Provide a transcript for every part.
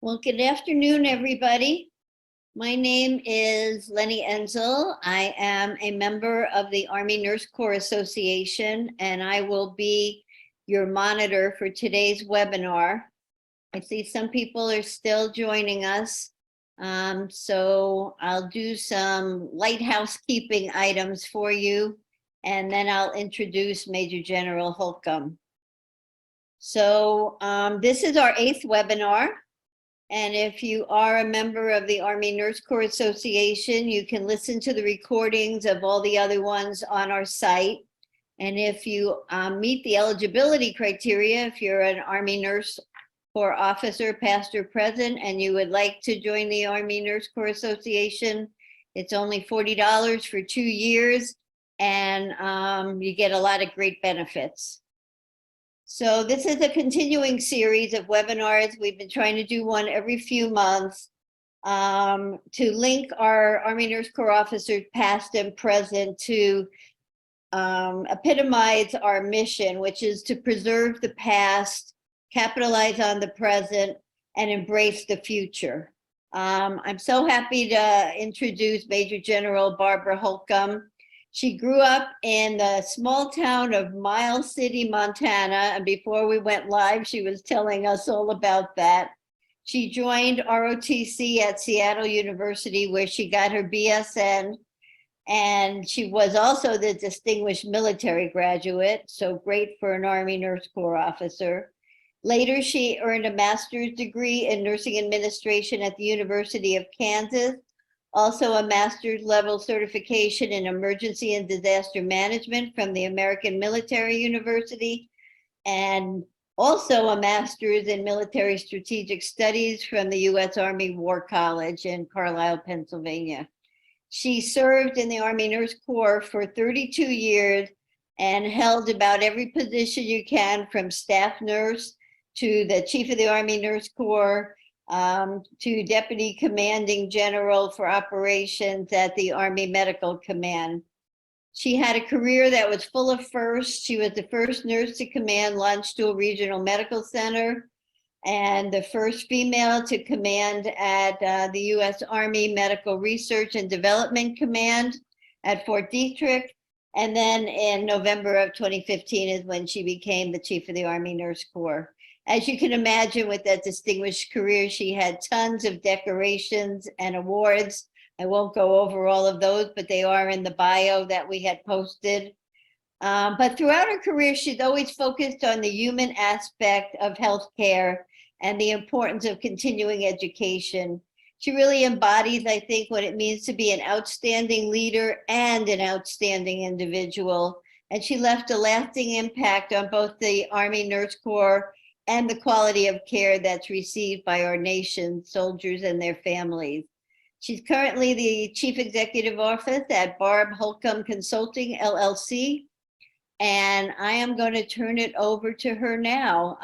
Well, good afternoon, everybody. My name is Lenny Enzel. I am a member of the Army Nurse Corps Association, and I will be your monitor for today's webinar. I see some people are still joining us, so I'll do some light housekeeping items for you, and then I'll introduce Major General Holcomb. So this is our 8th webinar. And if you are a member of the Army Nurse Corps Association, you can listen to the recordings of all the other ones on our site. And if you meet the eligibility criteria, if you're an Army Nurse Corps officer, past or present, and you would like to join the Army Nurse Corps Association, it's only $40 for 2 years, and you get a lot of great benefits. So this is a continuing series of webinars. We've been trying to do one every few months to link our Army Nurse Corps officers, past and present, to epitomize our mission, which is to preserve the past, capitalize on the present, and embrace the future. I'm so happy to introduce Major General Barbara Holcomb. She grew up in the small town of Miles City, Montana, and before we went live, she was telling us all about that. She joined ROTC at Seattle University, where she got her BSN, and she was also the Distinguished Military Graduate, so great for an Army Nurse Corps officer. Later, she earned a master's degree in nursing administration at the University of Kansas, also a master's level certification in emergency and disaster management from the American Military University, and also a master's in military strategic studies from the U.S. Army War College in Carlisle, Pennsylvania. She served in the Army Nurse Corps for 32 years and held about every position you can, from staff nurse to the chief of the Army Nurse Corps, to Deputy Commanding General for Operations at the Army Medical Command. She had a career that was full of firsts. She was the first nurse to command Landstuhl Regional Medical Center and the first female to command at the U.S. Army Medical Research and Development Command at Fort Detrick. And then in November of 2015 is when she became the chief of the Army Nurse Corps. As you can imagine, with that distinguished career, she had tons of decorations and awards. I won't go over all of those, but they are in the bio that we had posted. But throughout her career, she's always focused on the human aspect of healthcare and the importance of continuing education. She really embodies, I think, what it means to be an outstanding leader and an outstanding individual. And she left a lasting impact on both the Army Nurse Corps and the quality of care that's received by our nation's soldiers and their families. She's currently the Chief Executive Officer at Barb-Holcomb Consulting, LLC. And I am going to turn it over to her now.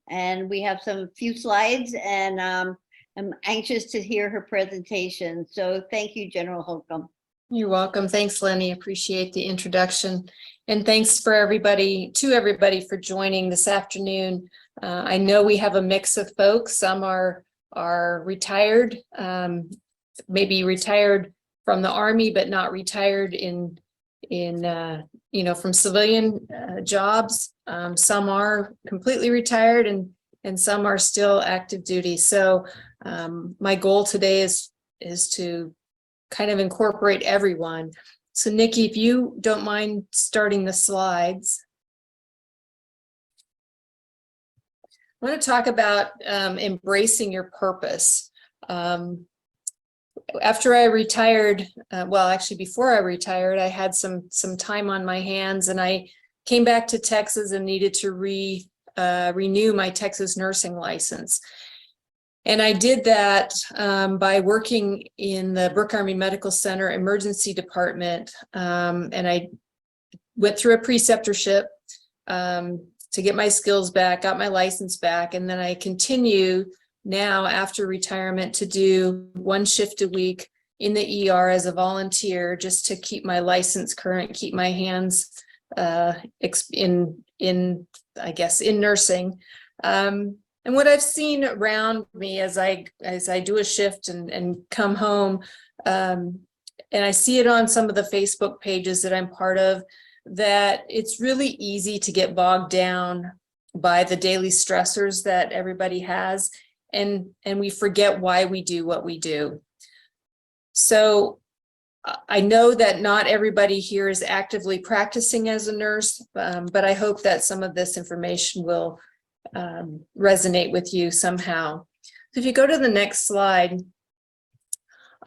And we have some few slides, and I'm anxious to hear her presentation. So thank you, General Holcomb. You're welcome. Thanks, Lenny. Appreciate the introduction. And thanks for everybody for joining this afternoon. I know we have a mix of folks. Some are retired, maybe retired from the Army, but not retired from civilian jobs. Some are completely retired, and some are still active duty. So my goal today is to kind of incorporate everyone. So Nikki, if you don't mind starting the slides. I want to talk about embracing your purpose. After I retired, well, actually before I retired, I had some time on my hands, and I came back to Texas and needed to renew my Texas nursing license. And I did that by working in the Brooke Army Medical Center emergency department. And I went through a preceptorship to get my skills back, got my license back. And then I continue now after retirement to do 1 shift a week in the ER as a volunteer, just to keep my license current, keep my hands in nursing. And what I've seen around me as I do a shift and come home, and I see it on some of the Facebook pages that I'm part of, that it's really easy to get bogged down by the daily stressors that everybody has, and we forget why we do what we do. So I know that not everybody here is actively practicing as a nurse, but I hope that some of this information will resonate with you somehow. So if you go to the next slide,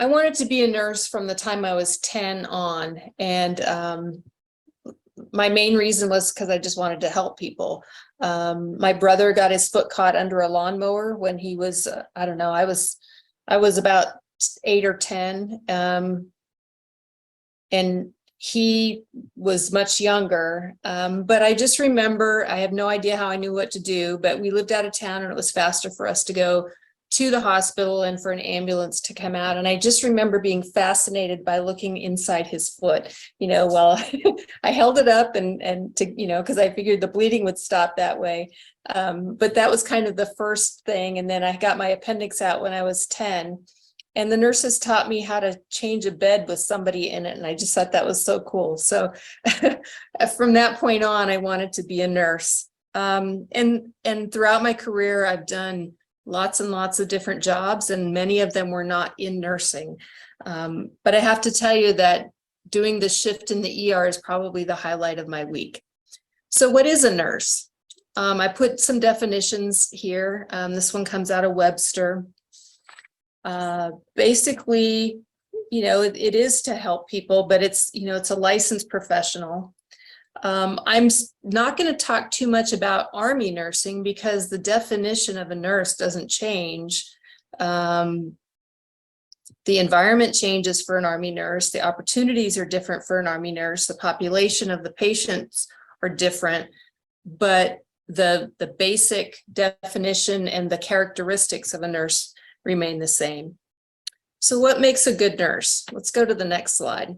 I wanted to be a nurse from the time I was 10 on, and my main reason was because I just wanted to help people. My brother got his foot caught under a lawnmower when he was, I don't know, I was about 8 or 10, and he was much younger. But I just remember, I have no idea how I knew what to do, but we lived out of town and it was faster for us to go to the hospital and for an ambulance to come out. And I just remember being fascinated by looking inside his foot, while I held it up and to, because I figured the bleeding would stop that way. But that was kind of the first thing. And then I got my appendix out when I was 10. And the nurses taught me how to change a bed with somebody in it. And I just thought that was so cool. So from that point on, I wanted to be a nurse. And throughout my career, I've done lots and lots of different jobs, and many of them were not in nursing. But I have to tell you that doing the shift in the ER is probably the highlight of my week. So what is a nurse? I put some definitions here. This one comes out of Webster. Basically, it is to help people, but it's a licensed professional. I'm not going to talk too much about Army nursing because the definition of a nurse doesn't change. The environment changes for an Army nurse. The opportunities are different for an Army nurse. The population of the patients are different, but the basic definition and the characteristics of a nurse remain the same. So what makes a good nurse? Let's go to the next slide.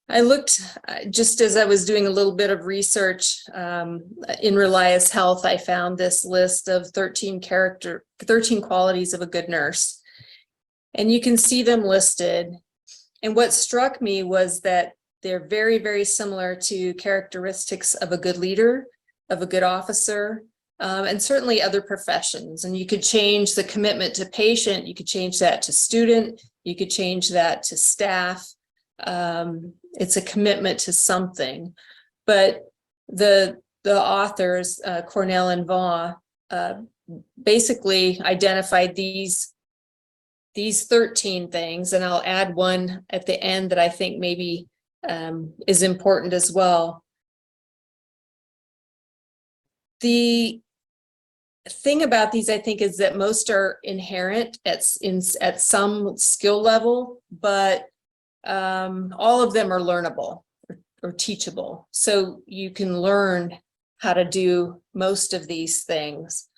I looked, just as I was doing a little bit of research in Relias Health, I found this list of 13 qualities of a good nurse. And you can see them listed. And what struck me was that they're very, very similar to characteristics of a good leader, of a good officer, and certainly other professions. And you could change the commitment to patient, you could change that to student, you could change that to staff. It's a commitment to something. But the authors, Cornell and Vaugh, basically identified these 13 things, and I'll add one at the end that I think maybe is important as well. The thing about these, I think, is that most are inherent at some skill level, but all of them are learnable or teachable. So you can learn how to do most of these things.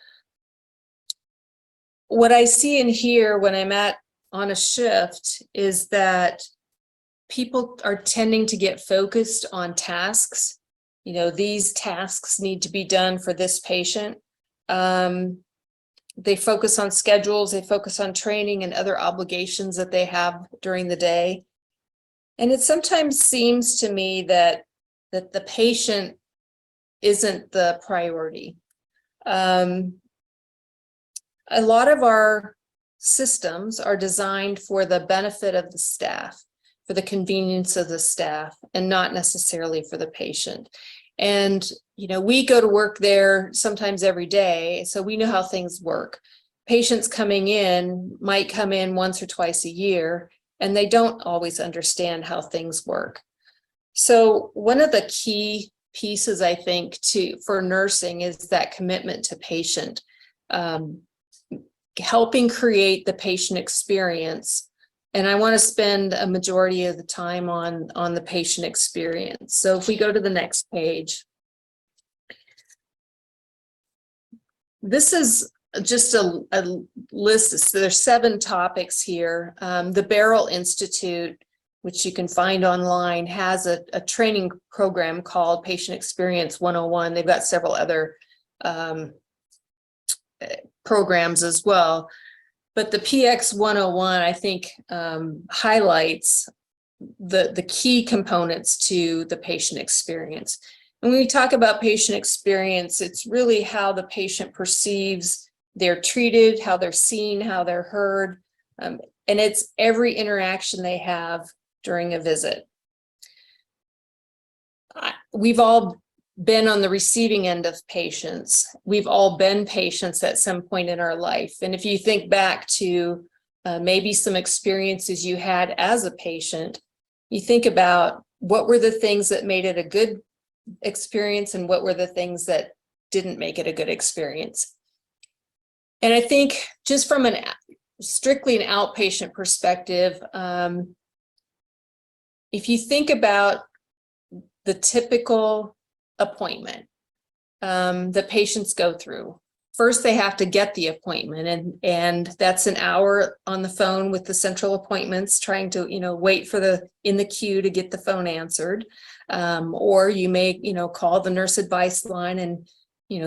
What I see in here when I'm on a shift is that people are tending to get focused on tasks. These tasks need to be done for this patient. They focus on schedules, they focus on training and other obligations that they have during the day. And it sometimes seems to me that the patient isn't the priority. A lot of our systems are designed for the benefit of the staff, for the convenience of the staff, and not necessarily for the patient. And, we go to work there sometimes every day, so we know how things work. Patients coming in might come in once or twice a year, and they don't always understand how things work. So one of the key pieces, I think, for nursing is that commitment to patient, helping create the patient experience. And I want to spend a majority of the time on the patient experience. So if we go to the next page, this is just a list. So there's 7 topics here. The Barrel Institute, which you can find online, has a training program called Patient Experience 101. They've got several other programs as well. But the PX 101, I think, highlights the key components to the patient experience. And when we talk about patient experience, it's really how the patient perceives they're treated, how they're seen, how they're heard, and it's every interaction they have during a visit. We've all been on the receiving end of patients. We've all been patients at some point in our life. And if you think back to maybe some experiences you had as a patient, you think about what were the things that made it a good experience and what were the things that didn't make it a good experience. And I think just from strictly an outpatient perspective, if you think about the typical appointment that patients go through, first they have to get the appointment, and that's an hour on the phone with the central appointments, trying to wait for in the queue to get the phone answered, or you may call the nurse advice line and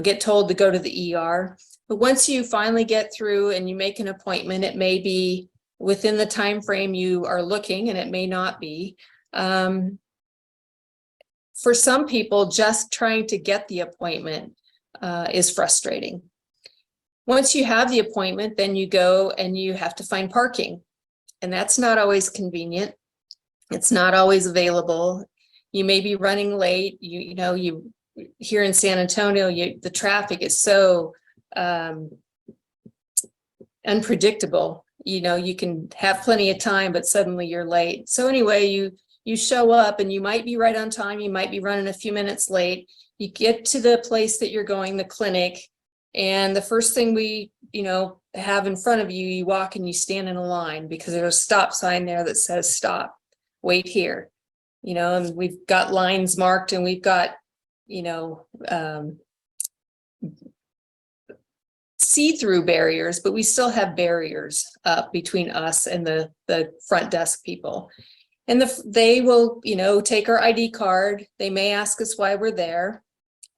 get told to go to the ER. But once you finally get through and you make an appointment, it may be within the time frame you are looking, and it may not be. For some people, just trying to get the appointment is frustrating. Once you have the appointment, then you go and you have to find parking, and that's not always convenient. It's not always available. You may be running late. You here in San Antonio, the traffic is so unpredictable. You can have plenty of time, but suddenly you're late. So anyway, you show up and you might be right on time. You might be running a few minutes late. You get to the place that you're going, the clinic, and the first thing we, have in front of you, you walk and you stand in a line because there's a stop sign there that says stop, wait here. And we've got lines marked, and we've got, see-through barriers, but we still have barriers up between us and the front desk people. And they will, take our ID card. They may ask us why we're there.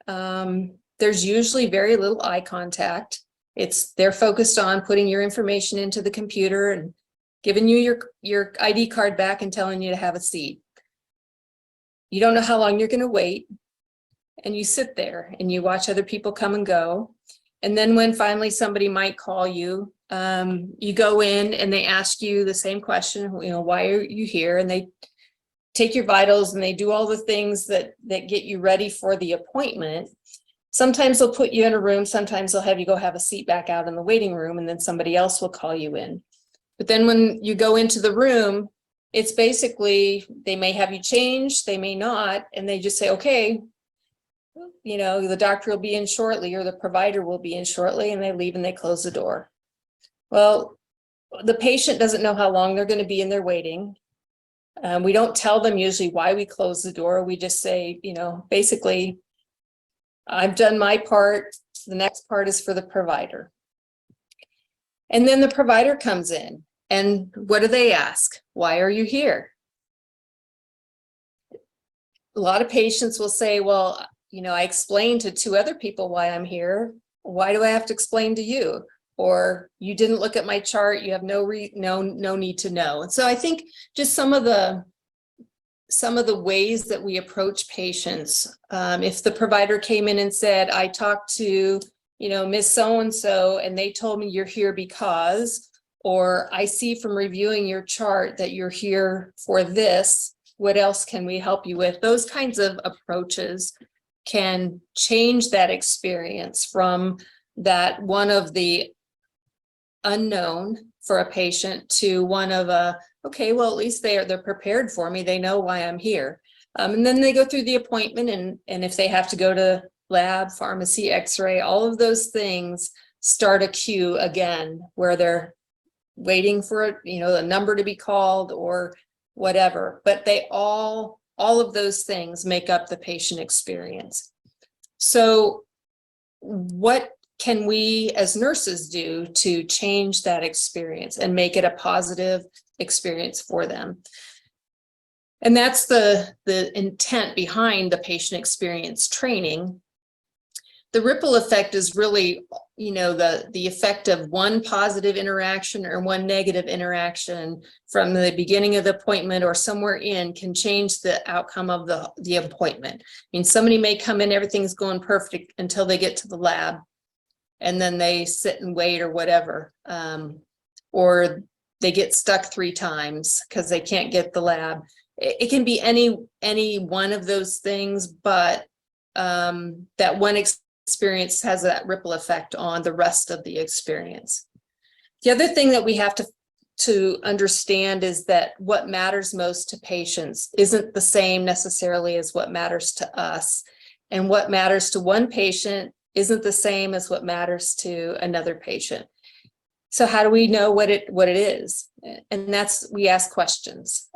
There's usually very little eye contact. They're focused on putting your information into the computer and giving you your ID card back and telling you to have a seat. You don't know how long you're going to wait. And you sit there and you watch other people come and go. And then when finally somebody might call you, you go in and they ask you the same question, why are you here? And they take your vitals and they do all the things that get you ready for the appointment. Sometimes they'll put you in a room. Sometimes they'll have you go have a seat back out in the waiting room, and then somebody else will call you in. But then when you go into the room, it's basically, they may have you change, they may not, and they just say, okay, the doctor will be in shortly, or the provider will be in shortly, and they leave and they close the door. Well, the patient doesn't know how long they're going to be in there waiting. We don't tell them usually why we close the door. We just say, basically, I've done my part. The next part is for the provider. And then the provider comes in, and what do they ask? Why are you here? A lot of patients will say, well, I explained to 2 other people why I'm here. Why do I have to explain to you? Or you didn't look at my chart. You have no need to know. And so I think just some of the ways that we approach patients. If the provider came in and said, I talked to, Miss So-and-so, and they told me you're here because, or I see from reviewing your chart that you're here for this. What else can we help you with? Those kinds of approaches can change that experience from that one of the unknown for a patient to one of okay, well, at least they're prepared for me. They know why I'm here. And then they go through the appointment, and if they have to go to lab, pharmacy, x-ray, all of those things start a queue again where they're waiting for, a number to be called or whatever. But all of those things make up the patient experience. So what can we as nurses do to change that experience and make it a positive experience for them? And that's the intent behind the patient experience training. the ripple effect is really, the effect of one positive interaction or one negative interaction from the beginning of the appointment or somewhere in can change the outcome of the appointment. I mean, somebody may come in, everything's going perfect until they get to the lab, and then they sit and wait or whatever. Or they get stuck 3 times because they can't get the lab. It can be any one of those things, but that one experience has that ripple effect on the rest of the experience. The other thing that we have to understand is that what matters most to patients isn't the same necessarily as what matters to us. And what matters to one patient isn't the same as what matters to another patient. So how do we know what it is? And we ask questions.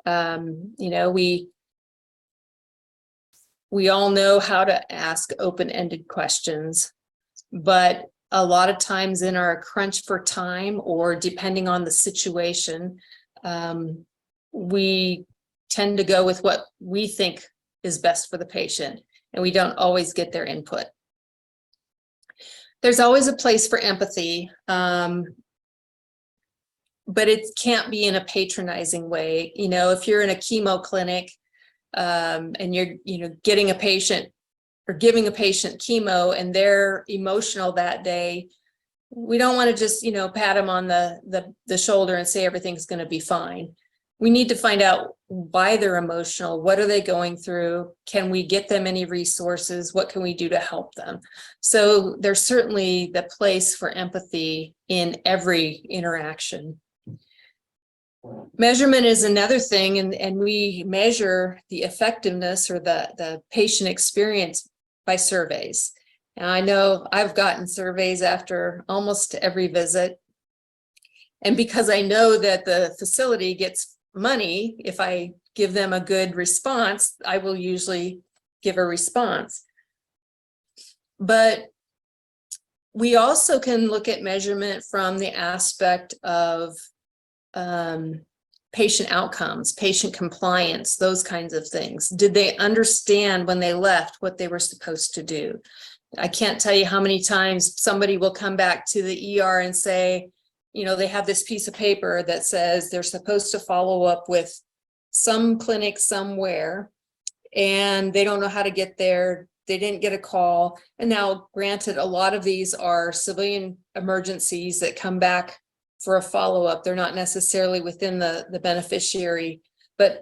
We all know how to ask open-ended questions, but a lot of times in our crunch for time, or depending on the situation, we tend to go with what we think is best for the patient, and we don't always get their input. There's always a place for empathy, but it can't be in a patronizing way. If you're in a chemo clinic, and you're getting a patient or giving a patient chemo and they're emotional that day, we don't want to just pat them on the shoulder and say everything's going to be fine. We need to find out why they're emotional. What are they going through? Can we get them any resources? What can we do to help them? So there's certainly the place for empathy in every interaction. Measurement is another thing, and we measure the effectiveness or the patient experience by surveys. Now, I know I've gotten surveys after almost every visit, and because I know that the facility gets money, if I give them a good response, I will usually give a response. But we also can look at measurement from the aspect of patient outcomes, patient compliance, those kinds of things. Did they understand when they left what they were supposed to do? I can't tell you how many times somebody will come back to the ER and say, they have this piece of paper that says they're supposed to follow up with some clinic somewhere, and they don't know how to get there. They didn't get a call. And now, granted, a lot of these are civilian emergencies that come back for a follow-up. They're not necessarily within the beneficiary, but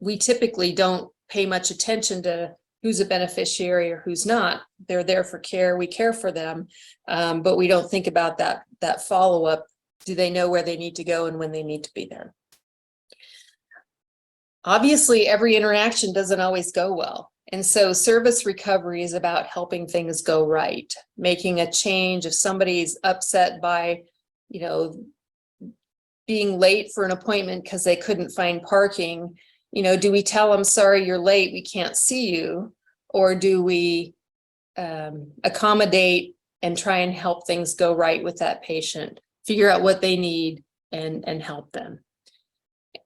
we typically don't pay much attention to who's a beneficiary or who's not. They're there for care. We care for them, but we don't think about that follow-up. Do they know where they need to go and when they need to be there? Obviously, every interaction doesn't always go well. And so service recovery is about helping things go right, making a change. If somebody's upset by being late for an appointment because they couldn't find parking, do we tell them, sorry, you're late, we can't see you? Or do we accommodate and try and help things go right with that patient, figure out what they need and help them?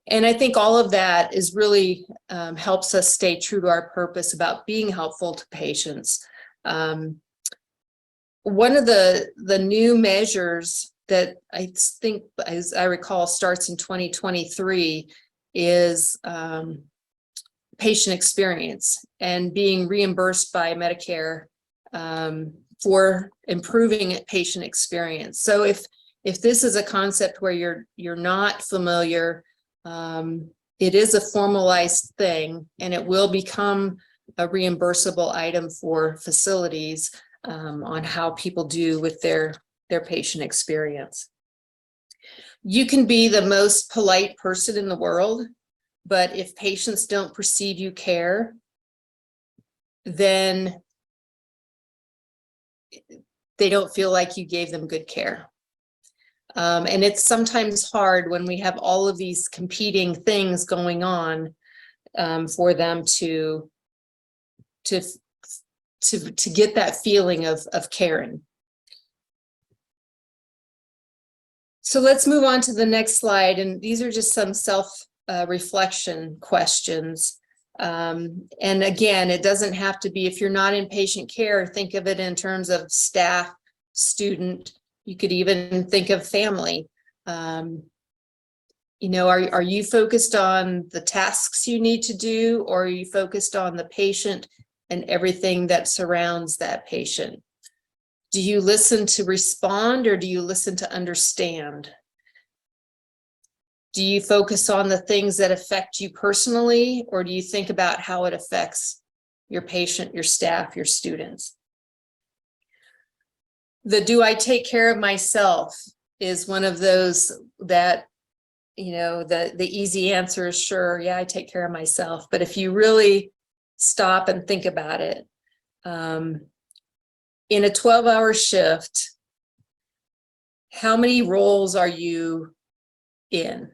And I think all of that is really helps us stay true to our purpose about being helpful to patients. One of the new measures that I think, as I recall, starts in 2023 is patient experience and being reimbursed by Medicare for improving patient experience. So if this is a concept where you're not familiar, it is a formalized thing, and it will become a reimbursable item for facilities on how people do with their patient experience. You can be the most polite person in the world, but if patients don't perceive you care, then they don't feel like you gave them good care. And it's sometimes hard when we have all of these competing things going on for them to get that feeling of caring. So let's move on to the next slide. And these are just some self-reflection questions. And again, it doesn't have to be, if you're not in patient care, think of it in terms of staff, student. You could even think of family. You know, are you focused on the tasks you need to do, or are you focused on the patient and everything that surrounds that patient? Do you listen to respond, or do you listen to understand? Do you focus on the things that affect you personally, or do you think about how it affects your patient, your staff, your students? The do I take care of myself is one of those that, you know, the easy answer is sure, yeah, I take care of myself. But if you really stop and think about it, in a 12-hour shift, how many roles are you in?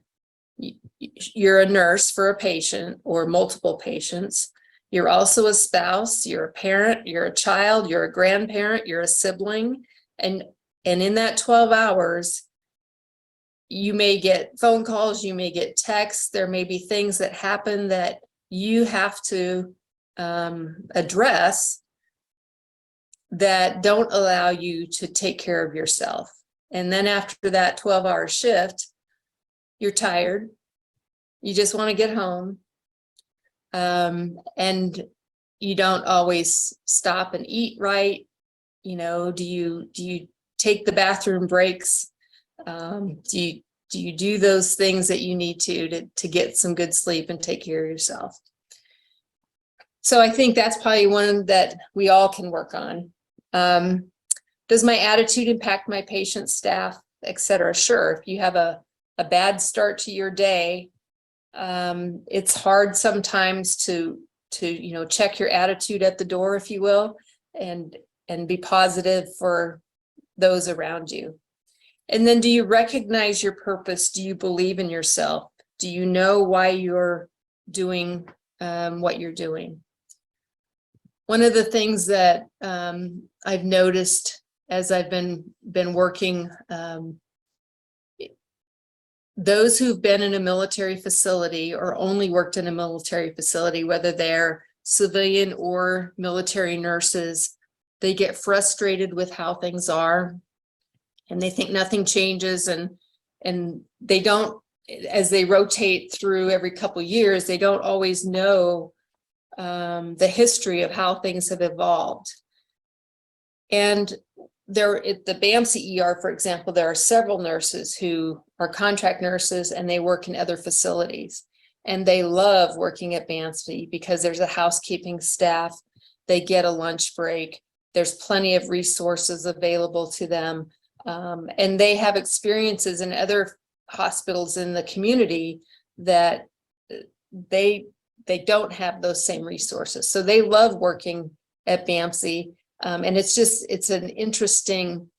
You're a nurse for a patient or multiple patients. You're also a spouse, you're a parent, you're a child, you're a grandparent, you're a sibling. And in that 12 hours, you may get phone calls, you may get texts, there may be things that happen that you have to address that don't allow you to take care of yourself. And then after that 12-hour shift, you're tired, you just want to get home, and you don't always stop and eat right. You know, do you take the bathroom breaks? Do you do those things that you need to get some good sleep and take care of yourself? So I think that's probably one that we all can work on. Does my attitude impact my patient, staff, etc.? Sure. If you have a bad start to your day, it's hard sometimes to you know, check your attitude at the door, if you will, and be positive for those around you. And then, do you recognize your purpose? Do you believe in yourself? Do you know why you're doing what you're doing? One of the things that I've noticed as I've been working, those who've been in a military facility or only worked in a military facility, whether they're civilian or military nurses, they get frustrated with how things are, and they think nothing changes, and they don't, as they rotate through every couple of years, they don't always know the history of how things have evolved. And there, at the BAMC ER, for example, there are several nurses who are contract nurses and they work in other facilities, and they love working at BAMC because there's a housekeeping staff, they get a lunch break, there's plenty of resources available to them, and they have experiences in other hospitals in the community that they don't have those same resources. So they love working at BAMC. And it's an interesting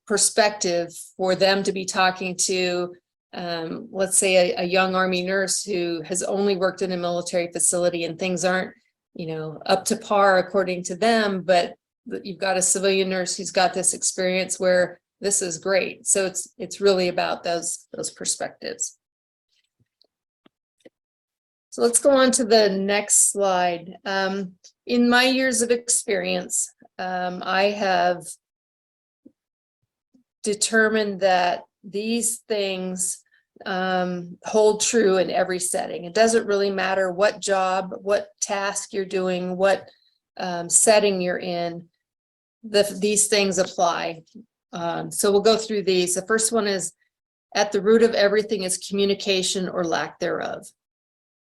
perspective for them to be talking to, let's say, a young Army nurse who has only worked in a military facility and things aren't, you know, up to par according to them, but you've got a civilian nurse who's got this experience where this is great. So it's really about those perspectives. So let's go on to the next slide. In my years of experience, I have determined that these things hold true in every setting. It doesn't really matter what job, what task you're doing, what setting you're in, these things apply. So we'll go through these. The first one is, at the root of everything is communication or lack thereof.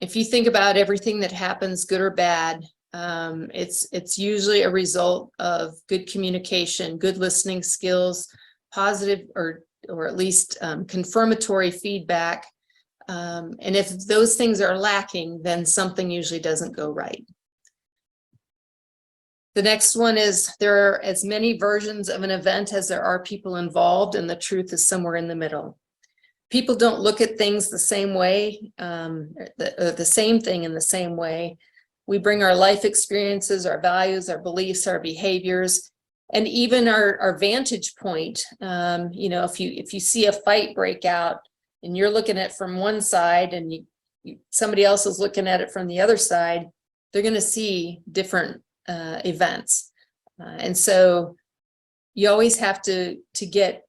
If you think about everything that happens, good or bad, it's usually a result of good communication, good listening skills, positive or at least confirmatory feedback. And if those things are lacking, then something usually doesn't go right. The next one is, there are as many versions of an event as there are people involved, and the truth is somewhere in the middle. People don't look at things the same way, the same thing in the same way. We bring our life experiences, our values, our beliefs, our behaviors, and even our vantage point. You know, if you see a fight break out and you're looking at it from one side and somebody else is looking at it from the other side, they're going to see different events. And so you always have to get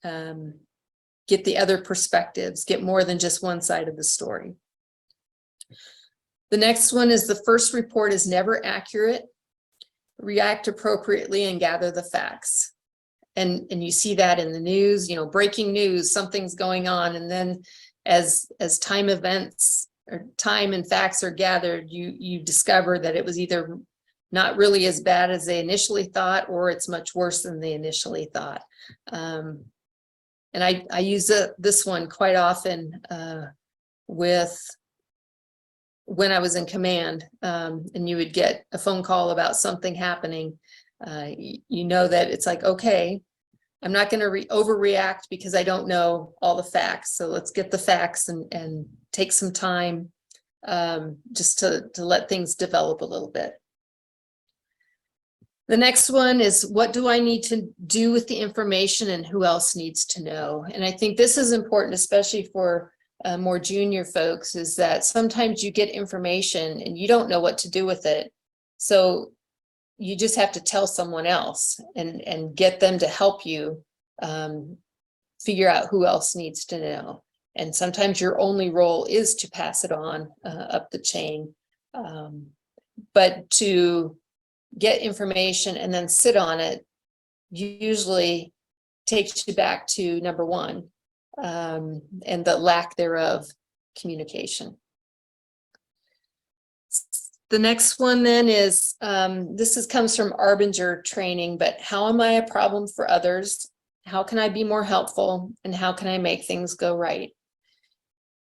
the other perspectives, get more than just one side of the story. The next one is the first report is never accurate. React appropriately and gather the facts. And you see that in the news, you know, breaking news, something's going on. And then as time events or time and facts are gathered, you discover that it was either not really as bad as they initially thought, or it's much worse than they initially thought. And I use this one quite often when I was in command, and you would get a phone call about something happening. You know that it's like, okay, I'm not going to overreact because I don't know all the facts. So let's get the facts and take some time just to let things develop a little bit. The next one is, what do I need to do with the information and who else needs to know? And I think this is important, especially for more junior folks, is that sometimes you get information and you don't know what to do with it. So you just have to tell someone else and get them to help you figure out who else needs to know. And sometimes your only role is to pass it on up the chain. But to get information and then sit on it usually takes you back to number one, and the lack thereof communication. The next one then is, comes from Arbinger training, but how am I a problem for others? How can I be more helpful? And how can I make things go right?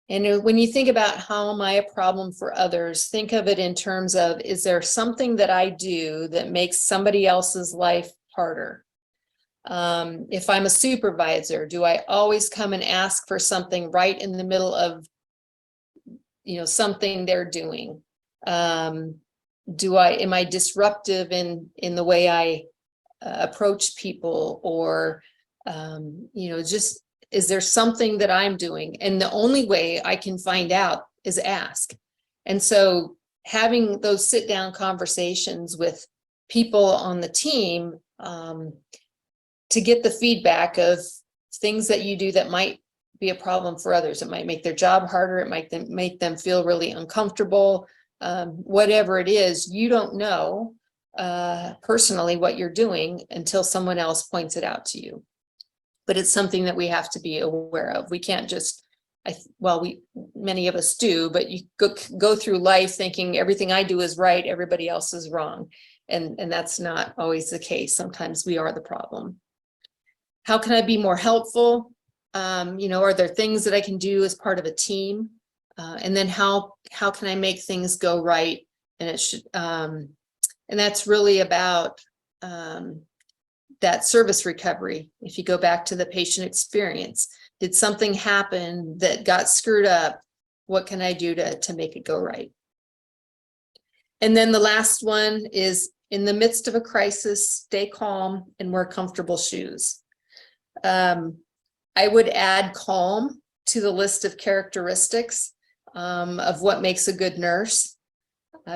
And when you think about how am I a problem for others, think of it in terms of, is there something that I do that makes somebody else's life harder? If I'm a supervisor, do I always come and ask for something right in the middle of, you know, something they're doing? Am I disruptive in the way I approach people, or you know, just, is there something that I'm doing? And the only way I can find out is ask. And so having those sit down conversations with people on the team to get the feedback of things that you do that might be a problem for others. It might make their job harder. It might make them feel really uncomfortable. Whatever it is, you don't know personally what you're doing until someone else points it out to you. But it's something that we have to be aware of. We can't just, many of us do, but you go through life thinking everything I do is right, everybody else is wrong. And that's not always the case. Sometimes we are the problem. How can I be more helpful? You know, are there things that I can do as part of a team? And then how can I make things go right? And it should, and that's really about that service recovery. If you go back to the patient experience, did something happen that got screwed up? What can I do to make it go right? And then the last one is, in the midst of a crisis, stay calm and wear comfortable shoes. I would add calm to the list of characteristics of what makes a good nurse,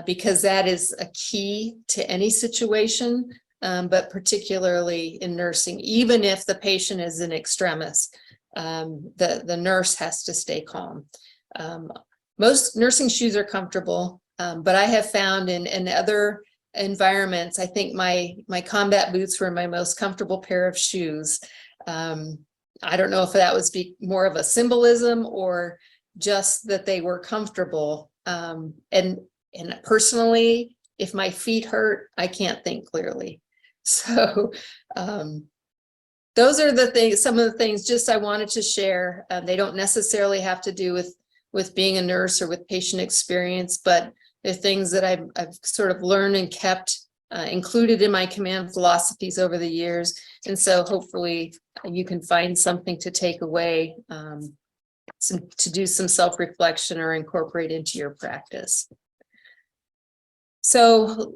because that is a key to any situation. But particularly in nursing, even if the patient is in extremis, the nurse has to stay calm. Most nursing shoes are comfortable, but I have found in other environments, I think my combat boots were my most comfortable pair of shoes. I don't know if that was more of a symbolism or just that they were comfortable. And personally, if my feet hurt, I can't think clearly. So those are the things, some of the things just I wanted to share. They don't necessarily have to do with being a nurse or with patient experience, but they're things that I've sort of learned and kept included in my command philosophies over the years. And so hopefully you can find something to take away, to do some self-reflection or incorporate into your practice. So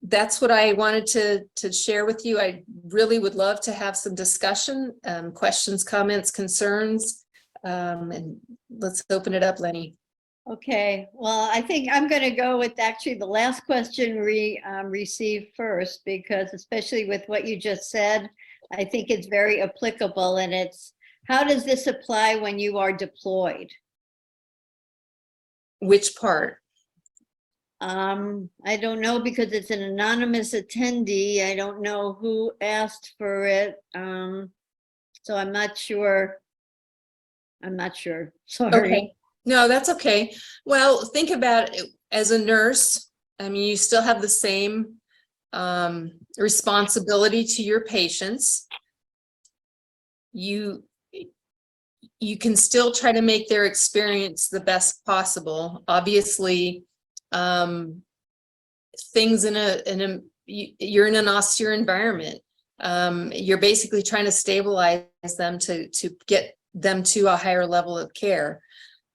that's what I wanted to share with you. I really would love to have some discussion, questions, comments, concerns, and let's open it up, Lenny. Okay, well, I think I'm going to go with actually the last question we received first, because especially with what you just said, I think it's very applicable, and it's, how does this apply when you are deployed? Which part? I don't know, because it's an anonymous attendee. I don't know who asked for it. So I'm not sure. I'm not sure. Sorry. Okay, no, that's okay. Well, think about it as a nurse. I mean, you still have the same responsibility to your patients. You can still try to make their experience the best possible. Obviously, things you're in an austere environment. You're basically trying to stabilize them to get them to a higher level of care.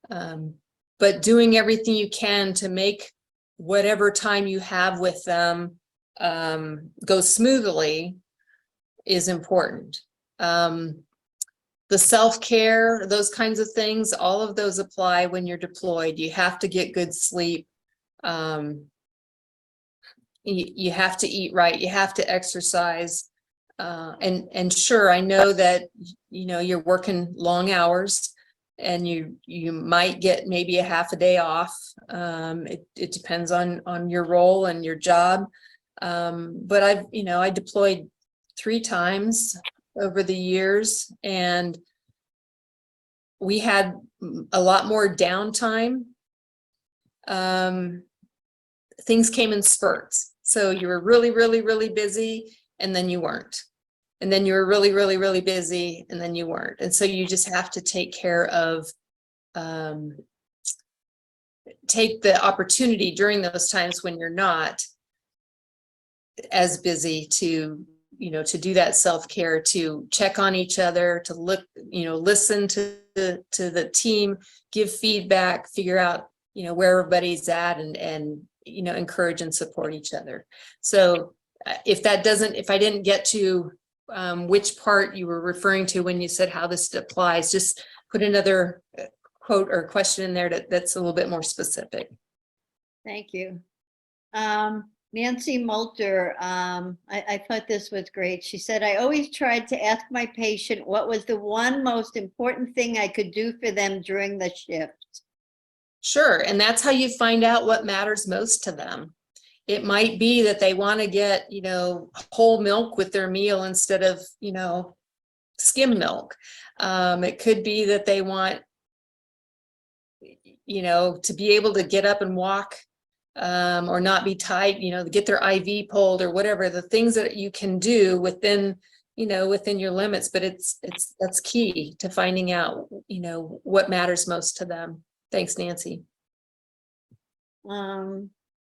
But doing everything you can to make whatever time you have with them go smoothly is important. The self-care, those kinds of things, all of those apply when you're deployed. You have to get good sleep. You have to eat right. You have to exercise. And sure, I know that, you're working long hours and you might get maybe a half a day off. It depends on your role and your job. But I deployed 3 times over the years, and we had a lot more downtime. Things came in spurts. So you were really, really, really busy, and then you weren't. And then you were really, really, really busy, and then you weren't. And so you just have to take care of, take the opportunity during those times when you're not as busy to, to do that self-care, to check on each other, to look, listen to the team, give feedback, figure out, where everybody's at, and encourage and support each other. So if I didn't get to which part you were referring to when you said how this applies, just put another quote or question in there that's a little bit more specific. Thank you. Nancy Moulter, I thought this was great. She said, I always tried to ask my patient what was the one most important thing I could do for them during the shift. Sure, and that's how you find out what matters most to them. It might be that they want to get, whole milk with their meal instead of, skim milk. It could be that they want, to be able to get up and walk, or not be tied, get their IV pulled or whatever, the things that you can do within, within your limits. But that's key to finding out, what matters most to them. Thanks, Nancy.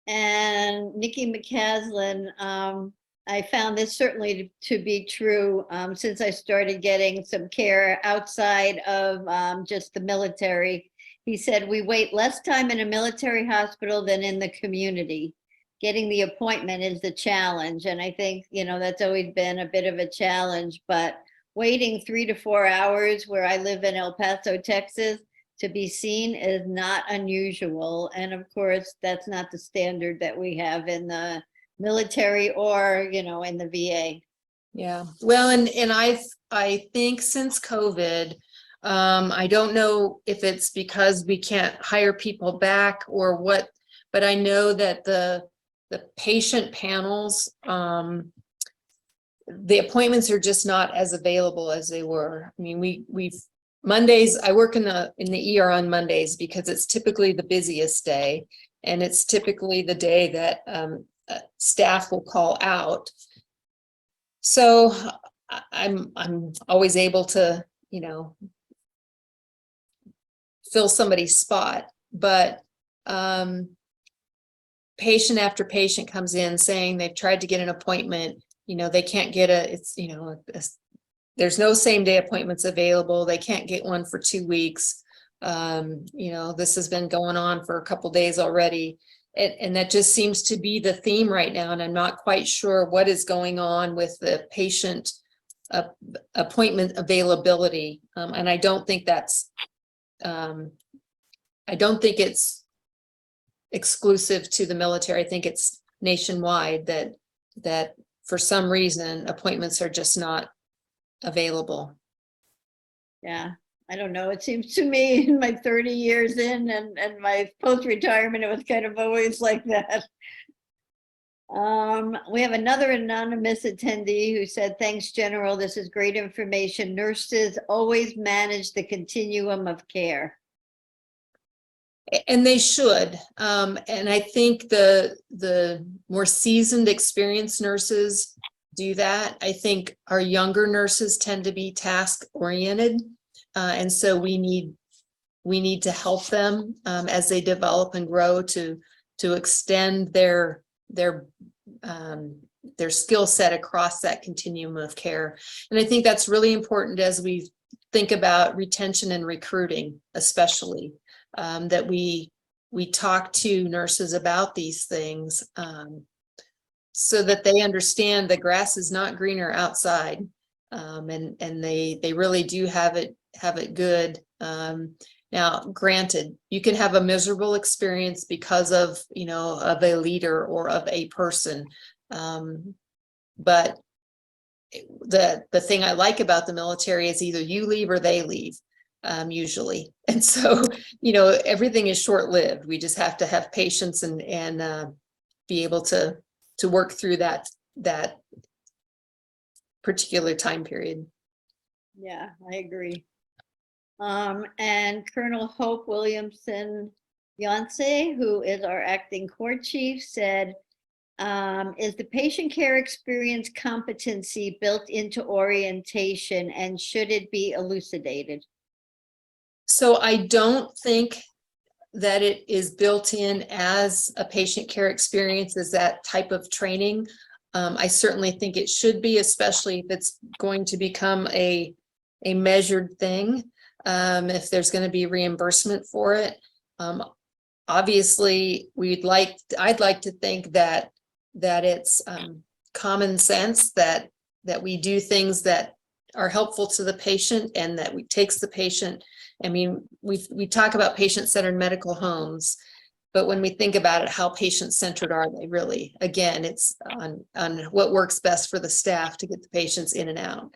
And Nikki McCaslin, I found this certainly to be true since I started getting some care outside of just the military. He said, we wait less time in a military hospital than in the community. Getting the appointment is the challenge. And I think, that's always been a bit of a challenge, but waiting 3 to 4 hours where I live in El Paso, Texas, to be seen is not unusual. And of course, that's not the standard that we have in the military or, in the VA. Yeah, well, and I think since COVID, I don't know if it's because we can't hire people back or what, but I know that the patient panels, the appointments are just not as available as they were. I mean, we've Mondays, I work in the ER on Mondays because it's typically the busiest day, and it's typically the day that staff will call out. So I'm always able to, fill somebody's spot, but patient after patient comes in saying they've tried to get an appointment, they can't get there's no same day appointments available. They can't get one for 2 weeks. This has been going on for a couple days already. And that just seems to be the theme right now. And I'm not quite sure what is going on with the patient appointment availability. And I don't think that's I don't think it's exclusive to the military. I think it's nationwide that for some reason appointments are just not available. Yeah, I don't know. It seems to me in my 30 years in and my post-retirement, it was kind of always like that. We have another anonymous attendee who said, thanks, General. This is great information. Nurses always manage the continuum of care. And they should. And I think the more seasoned, experienced nurses do that. I think our younger nurses tend to be task oriented. And so we need to help them as they develop and grow to extend their skill set across that continuum of care. And I think that's really important as we think about retention and recruiting, especially that we talk to nurses about these things so that they understand the grass is not greener outside, and they really do have it good. Now, granted, you can have a miserable experience because of a leader or of a person, but the thing I like about the military is either you leave or they leave, usually. And so, everything is short-lived. We just have to have patience and be able to work through that particular time period. Yeah, I agree. And Colonel Hope Williamson Yonce, who is our acting corps chief, said, is the patient care experience competency built into orientation, and should it be elucidated? So I don't think that it is built in as a patient care experience as that type of training. I certainly think it should be, especially if it's going to become a measured thing. If there's going to be reimbursement for it. Obviously, I'd like to think that it's common sense that we do things that are helpful to the patient and that takes the patient. I mean, we talk about patient-centered medical homes, but when we think about it, how patient-centered are they really? Again, it's on what works best for the staff to get the patients in and out.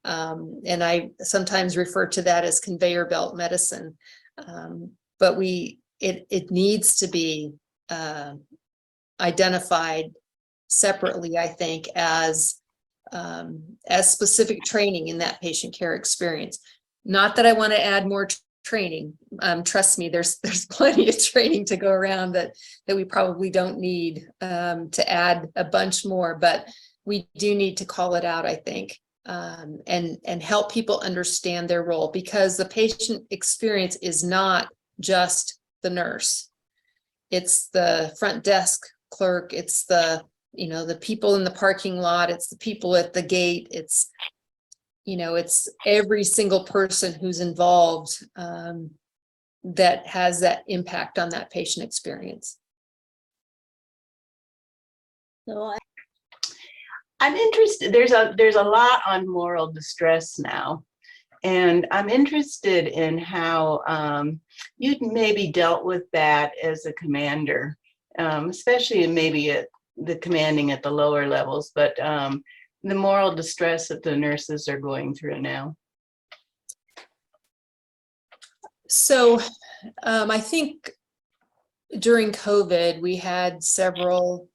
And I sometimes refer to that as conveyor belt medicine. But it needs to be identified separately, I think, as specific training in that patient care experience. Not that I want to add more training. Trust me, there's plenty of training to go around that we probably don't need to add a bunch more, but we do need to call it out, I think, and help people understand their role, because the patient experience is not just the nurse. It's the front desk clerk. It's the people in the parking lot. It's the people at the gate. It's every single person who's involved that has that impact on that patient experience. So I'm interested. There's a lot on moral distress now, and I'm interested in how you'd maybe dealt with that as a commander, especially maybe at the commanding at the lower levels, but the moral distress that the nurses are going through now. So I think during COVID, we had several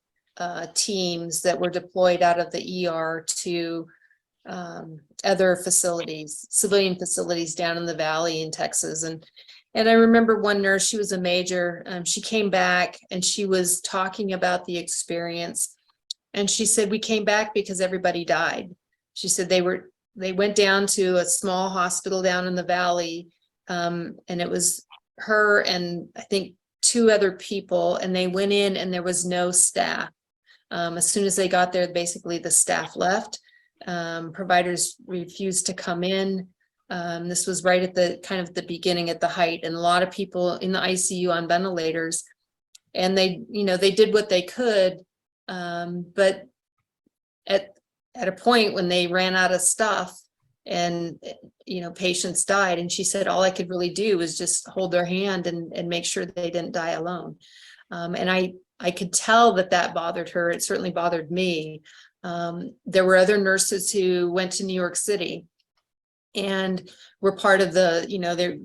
teams that were deployed out of the ER to other facilities, civilian facilities down in the valley in Texas. And I remember one nurse, she was a major, she came back and she was talking about the experience. And she said, we came back because everybody died. She said they went down to a small hospital down in the valley, and it was her and I think 2 other people, and they went in and there was no staff. As soon as they got there, basically the staff left. Providers refused to come in. This was right at the kind of the beginning, at the height, and a lot of people in the ICU on ventilators, and they did what they could. But at a point when they ran out of stuff, and, patients died. And she said, all I could really do was just hold their hand and make sure they didn't die alone. And I could tell that bothered her. It certainly bothered me. There were other nurses who went to New York City and were part of the,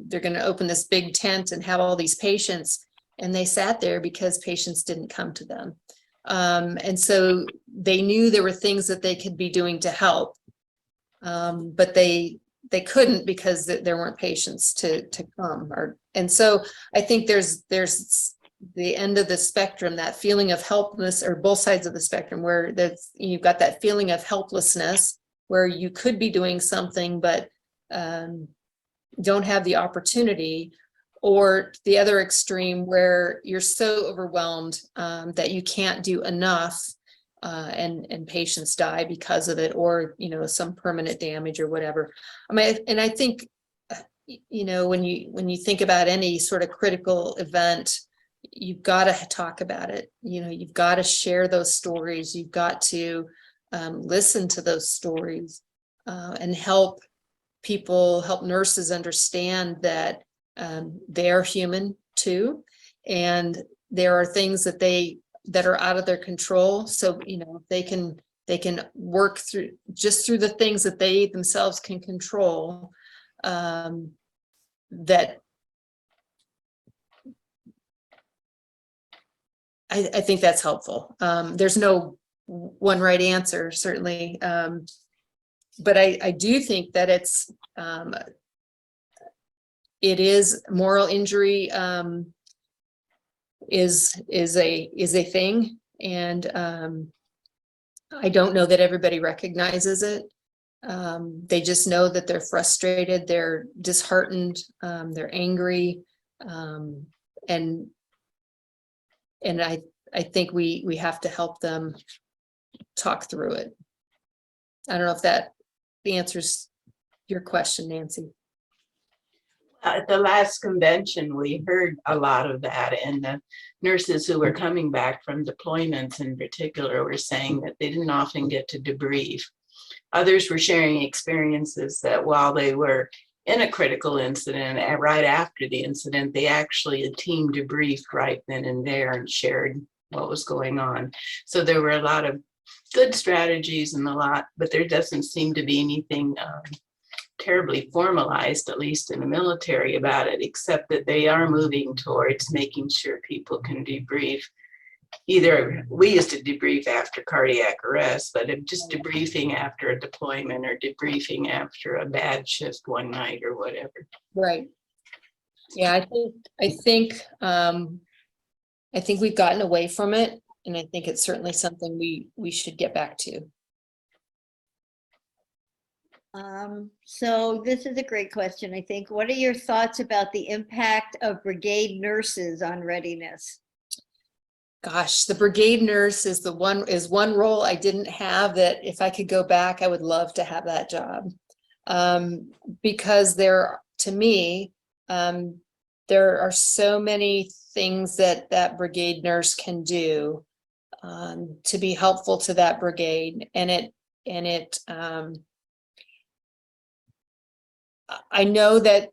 they're going to open this big tent and have all these patients, and they sat there because patients didn't come to them. And so they knew there were things that they could be doing to help, but they couldn't because there weren't patients to come. And so I think there's the end of the spectrum, that feeling of helplessness, or both sides of the spectrum, where you've got that feeling of helplessness where you could be doing something but don't have the opportunity, or the other extreme where you're so overwhelmed that you can't do enough, and patients die because of it, or some permanent damage or whatever. I mean, and I think when you think about any sort of critical event, you've got to talk about it. You've got to share those stories. You've got to listen to those stories and help nurses understand that they're human too, and there are things that are out of their control. So they can work through the things that they themselves can control. That I think that's helpful. There's no one right answer, certainly. But I do think that it is moral injury is a thing. And I don't know that everybody recognizes it. They just know that they're frustrated, they're disheartened, they're angry. And I think we have to help them talk through it. I don't know if that answers your question, Nancy. At the last convention, we heard a lot of that, and the nurses who were coming back from deployments in particular were saying that they didn't often get to debrief. Others were sharing experiences that while they were in a critical incident, right after the incident, a team debriefed right then and there and shared what was going on. So there were a lot of good strategies but there doesn't seem to be anything terribly formalized, at least in the military, about it, except that they are moving towards making sure people can debrief. Either we used to debrief after cardiac arrest, but just debriefing after a deployment or debriefing after a bad shift one night or whatever. Right. Yeah, I think we've gotten away from it, and I think it's certainly something we should get back to. So this is a great question, I think. What are your thoughts about the impact of brigade nurses on readiness? Gosh, the brigade nurse is one role I didn't have, that if I could go back, I would love to have that job. Because to me, there are so many things that brigade nurse can do to be helpful to that brigade. I know that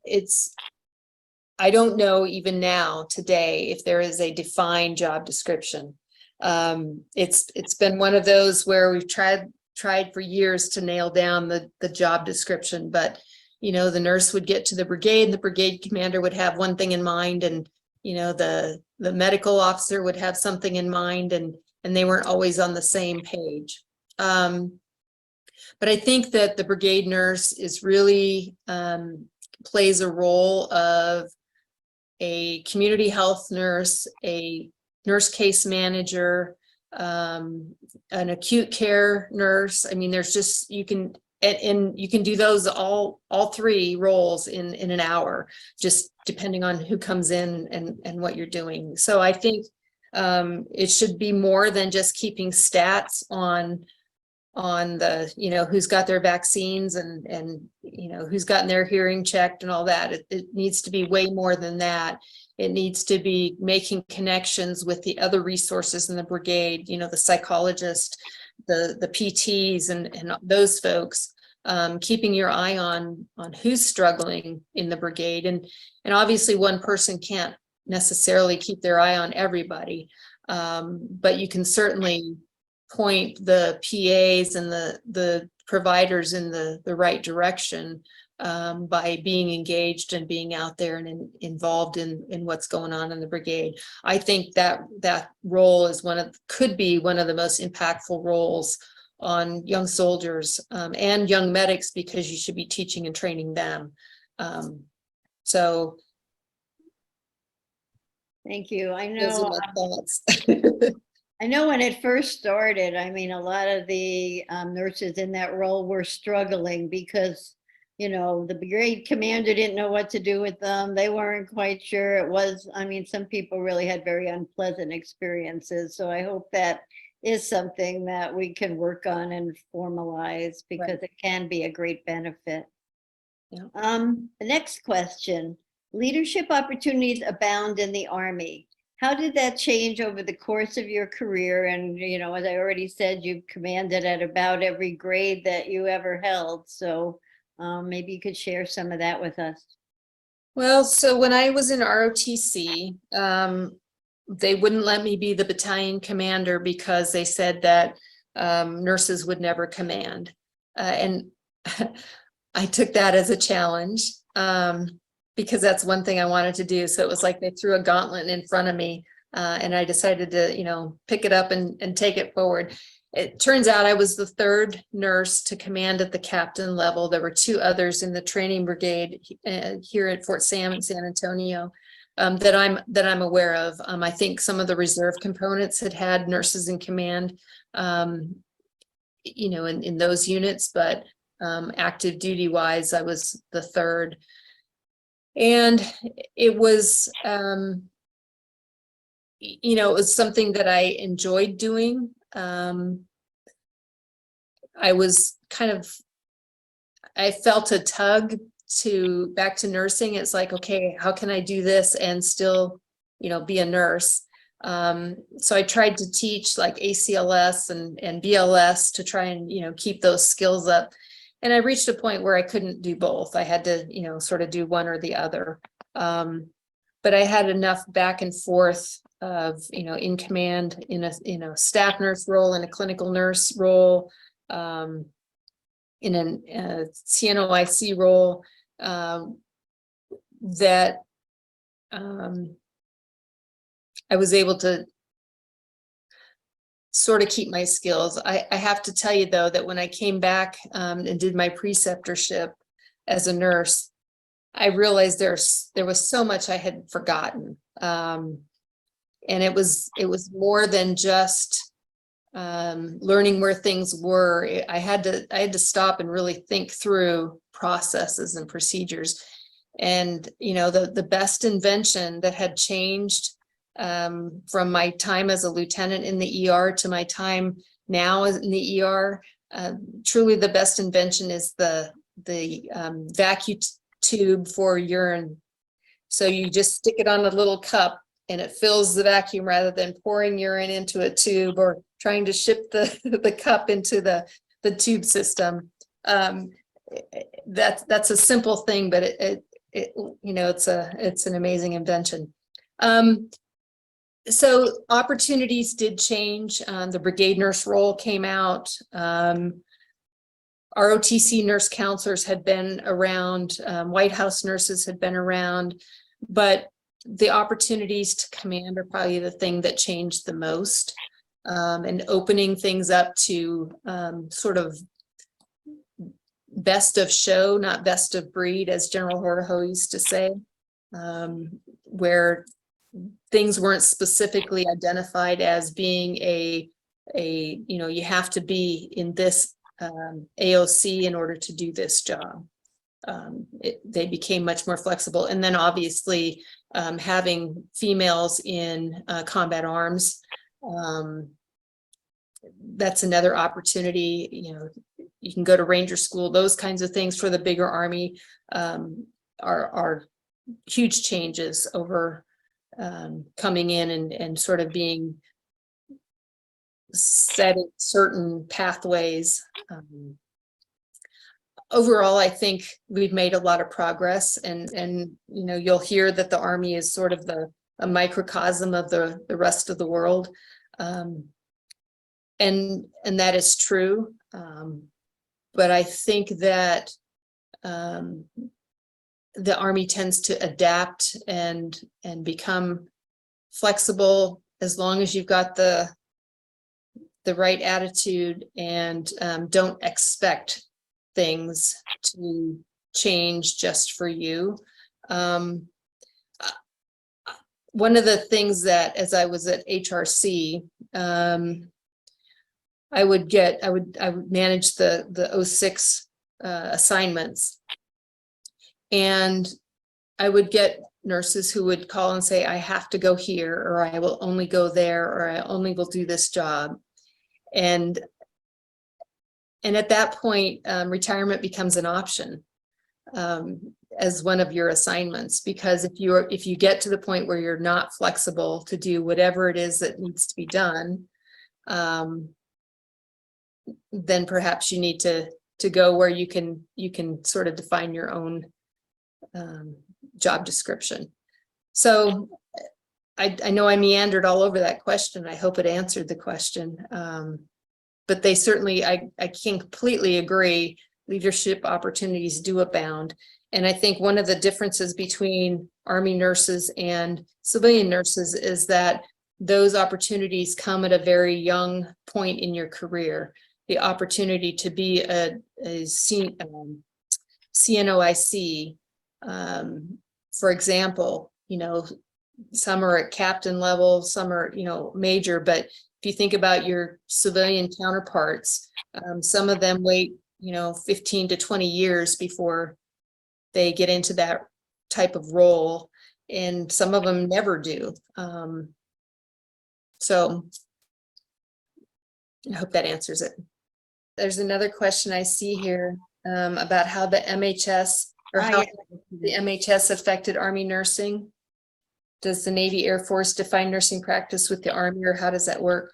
I don't know even now today if there is a defined job description. It's been one of those where we've tried for years to nail down the job description, but the nurse would get to the brigade, and the brigade commander would have one thing in mind, and the medical officer would have something in mind, and they weren't always on the same page. But I think that the brigade nurse is really plays a role of a community health nurse, a nurse case manager, an acute care nurse. I mean, there's just, you can do those all three roles in an hour, just depending on who comes in and what you're doing. So I think it should be more than just keeping stats on the, who's got their vaccines and who's gotten their hearing checked and all that. It needs to be way more than that. It needs to be making connections with the other resources in the brigade, the psychologist, the PTs and those folks, keeping your eye on who's struggling in the brigade. And obviously one person can't necessarily keep their eye on everybody. But you can certainly point the PAs and the providers in the right direction by being engaged and being out there and involved in what's going on in the brigade. I think that role is could be one of the most impactful roles on young soldiers and young medics, because you should be teaching and training them. So Thank you. I those are know, my thoughts. I know when it first started, I mean, a lot of the nurses in that role were struggling because, you know, the brigade commander didn't know what to do with them. They weren't quite sure. It was, I mean, some people really had very unpleasant experiences. So I hope that is something that we can work on and formalize, because it can be a great benefit. Yeah. The next question, leadership opportunities abound in the Army. How did that change over the course of your career? And, you know, as I already said, you've commanded at about every grade that you ever held. So maybe you could share some of that with us. Well, so when I was in ROTC, they wouldn't let me be the battalion commander because they said that nurses would never command. And I took that as a challenge because that's one thing I wanted to do. So it was like they threw a gauntlet in front of me and I decided to, you know, pick it up and take it forward. It turns out I was the third nurse to command at the captain level. There were 2 others in the training brigade here at Fort Sam in San Antonio that I'm aware of. I think some of the reserve components had nurses in command, you know, in those units, but active duty wise, I was the third. And it was, you know, it was something that I enjoyed doing. I was I felt a tug back to nursing. It's like, okay, how can I do this and still, you know, be a nurse? So I tried to teach like ACLS and BLS to try and, you know, keep those skills up. And I reached a point where I couldn't do both. I had to, you know, sort of do one or the other. But I had enough back and forth of, you know, in command in a staff nurse role, in a clinical nurse role, in a CNOIC role, that I was able to sort of keep my skills. I have to tell you though, that when I came back and did my preceptorship as a nurse, I realized there was so much I had forgotten. And it was more than just learning where things were. I had to stop and really think through processes and procedures. And, you know, the best invention that had changed from my time as a lieutenant in the ER to my time now in the ER, truly the best invention is the vacuum tube for urine. So you just stick it on a little cup and it fills the vacuum rather than pouring urine into a tube or trying to ship the cup into the tube system. That's a simple thing, but it you know, it's an amazing invention. So opportunities did change. The brigade nurse role came out. ROTC nurse counselors had been around, White House nurses had been around, but the opportunities to command are probably the thing that changed the most, and opening things up to sort of best of show, not best of breed, as General Horho used to say, where things weren't specifically identified as being a you know, you have to be in this AOC in order to do this job. They became much more flexible. And then obviously having females in combat arms, that's another opportunity. You know, you can go to Ranger School, those kinds of things for the bigger Army are huge changes over coming in and sort of being set in certain pathways. overall, I think we've made a lot of progress, and you'll hear that the Army is sort of a microcosm of the rest of the world. And that is true. But I think that the Army tends to adapt and become flexible as long as you've got the right attitude and don't expect things to change just for you. One of the things that, as I was at HRC, I would manage the 06 assignments, and I would get nurses who would call and say, I have to go here, or I will only go there, or I only will do this job. And at that point, retirement becomes an option as one of your assignments, because if you get to the point where you're not flexible to do whatever it is that needs to be done, then perhaps you need to go where you can sort of define your own job description. So I know I meandered all over that question. I hope it answered the question. But they certainly, I can completely agree, leadership opportunities do abound. And I think one of the differences between Army nurses and civilian nurses is that those opportunities come at a very young point in your career. The opportunity to be a CNOIC, for example, some are at captain level, some are, major, but if you think about your civilian counterparts, some of them wait, 15 to 20 years before they get into that type of role, and some of them never do. So I hope that answers it. There's another question I see here about how the MHS the MHS affected Army nursing. Does the Navy Air Force define nursing practice with the Army, or how does that work?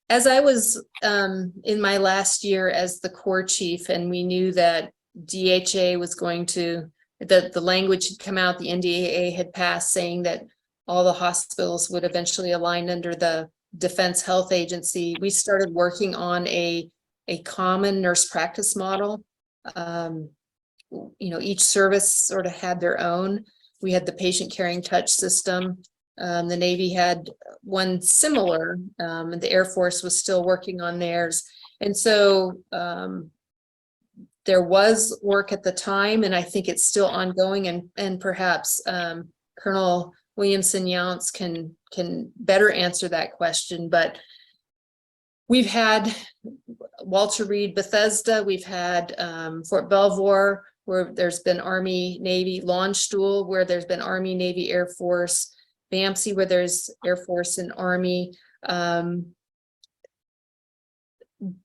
As I was in my last year as the Corps Chief, and we knew that DHA was going to, the language had come out, the NDAA had passed saying that all the hospitals would eventually align under the Defense Health Agency, we started working on a common nurse practice model. Each service sort of had their own. We had the patient caring touch system. The Navy had one similar, and the Air Force was still working on theirs. And so there was work at the time, and I think it's still ongoing, and perhaps Colonel Williamson-Younts can better answer that question. But we've had Walter Reed Bethesda, we've had Fort Belvoir, where there's been Army, Navy, Launchstool, where there's been Army, Navy, Air Force, BAMC, where there's Air Force and Army.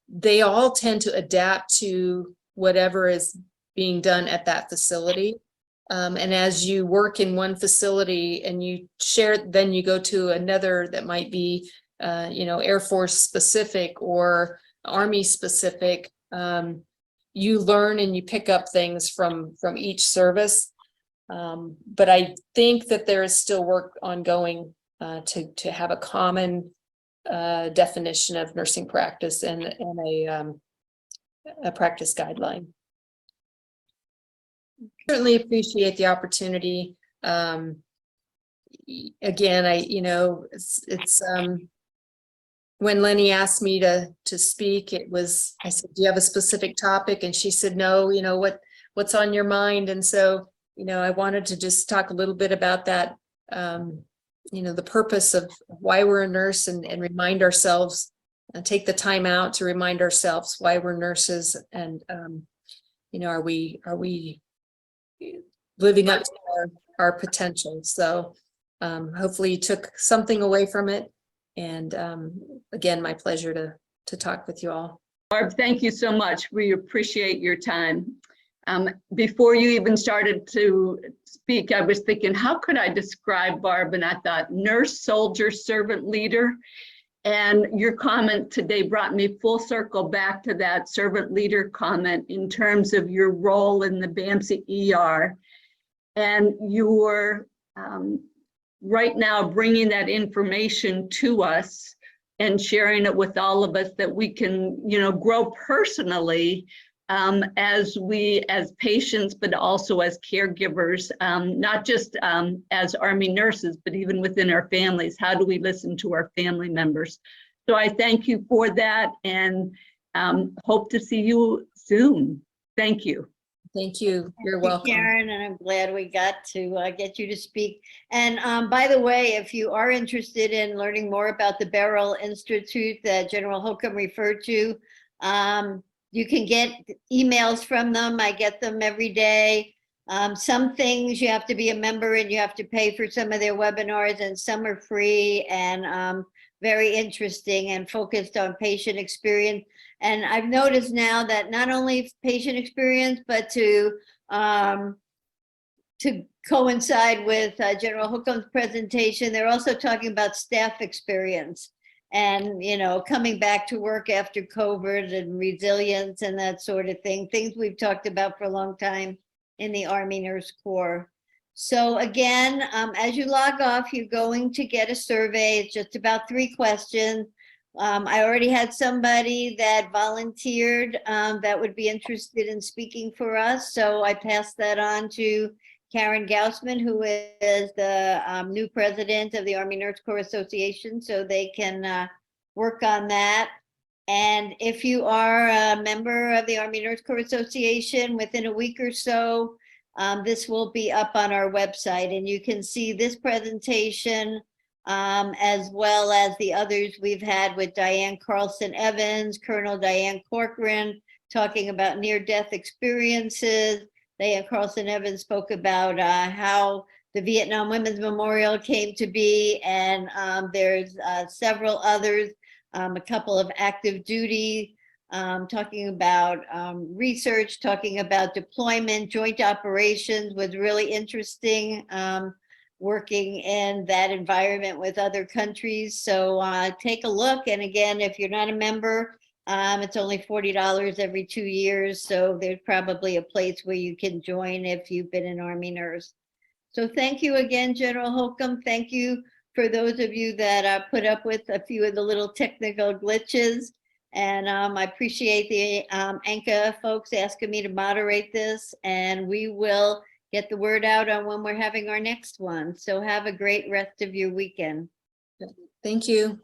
They all tend to adapt to whatever is being done at that facility. And as you work in one facility and you share, then you go to another that might be, Air Force specific or Army specific. You learn and you pick up things from each service. But I think that there is still work ongoing to have a common definition of nursing practice and a practice guideline. Certainly appreciate the opportunity. Again, it's when Lenny asked me to speak, I said, do you have a specific topic? And she said, no, what's on your mind? And so, I wanted to just talk a little bit about that, the purpose of why we're a nurse, and remind ourselves and take the time out to remind ourselves why we're nurses. And, are we living up to our potential? So hopefully you took something away from it. And again, my pleasure to talk with you all. Barb, thank you so much. We appreciate your time. Before you even started to speak, I was thinking, how could I describe Barb? And I thought nurse, soldier, servant, leader. And your comment today brought me full circle back to that servant leader comment in terms of your role in the BAMC ER. And you're right now bringing that information to us and sharing it with all of us that we can, grow personally as patients, but also as caregivers, not just as Army nurses, but even within our families. How do we listen to our family members? So I thank you for that and hope to see you soon. Thank you. Thank you. You're Thank you, welcome. Karen, and I'm glad we got to get you to speak. And by the way, if you are interested in learning more about the Beryl Institute that General Holcomb referred to, you can get emails from them. I get them every day. Some things you have to be a member and you have to pay for some of their webinars, and some are free and very interesting and focused on patient experience. And I've noticed now that not only patient experience, but to coincide with General Holcomb's presentation, they're also talking about staff experience and, coming back to work after COVID and resilience and that sort of thing, things we've talked about for a long time in the Army Nurse Corps. So again, as you log off, you're going to get a survey. It's just about 3 questions. I already had somebody that volunteered that would be interested in speaking for us. So I passed that on to Karen Gaussman, who is the new president of the Army Nurse Corps Association, so they can work on that. And if you are a member of the Army Nurse Corps Association, within a week or so, this will be up on our website, and you can see this presentation as well as the others we've had with Diane Carlson Evans, Colonel Diane Corcoran, talking about near-death experiences. Diane Carlson Evans spoke about how the Vietnam Women's Memorial came to be, and there's several others, a couple of active duty, talking about research, talking about deployment, joint operations was really interesting, working in that environment with other countries. So take a look. And again, if you're not a member, it's only $40 every 2 years. So there's probably a place where you can join if you've been an Army nurse. So thank you again, General Holcomb. Thank you for those of you that put up with a few of the little technical glitches. And I appreciate the ANCA folks asking me to moderate this, and we will get the word out on when we're having our next one. So have a great rest of your weekend. Thank you.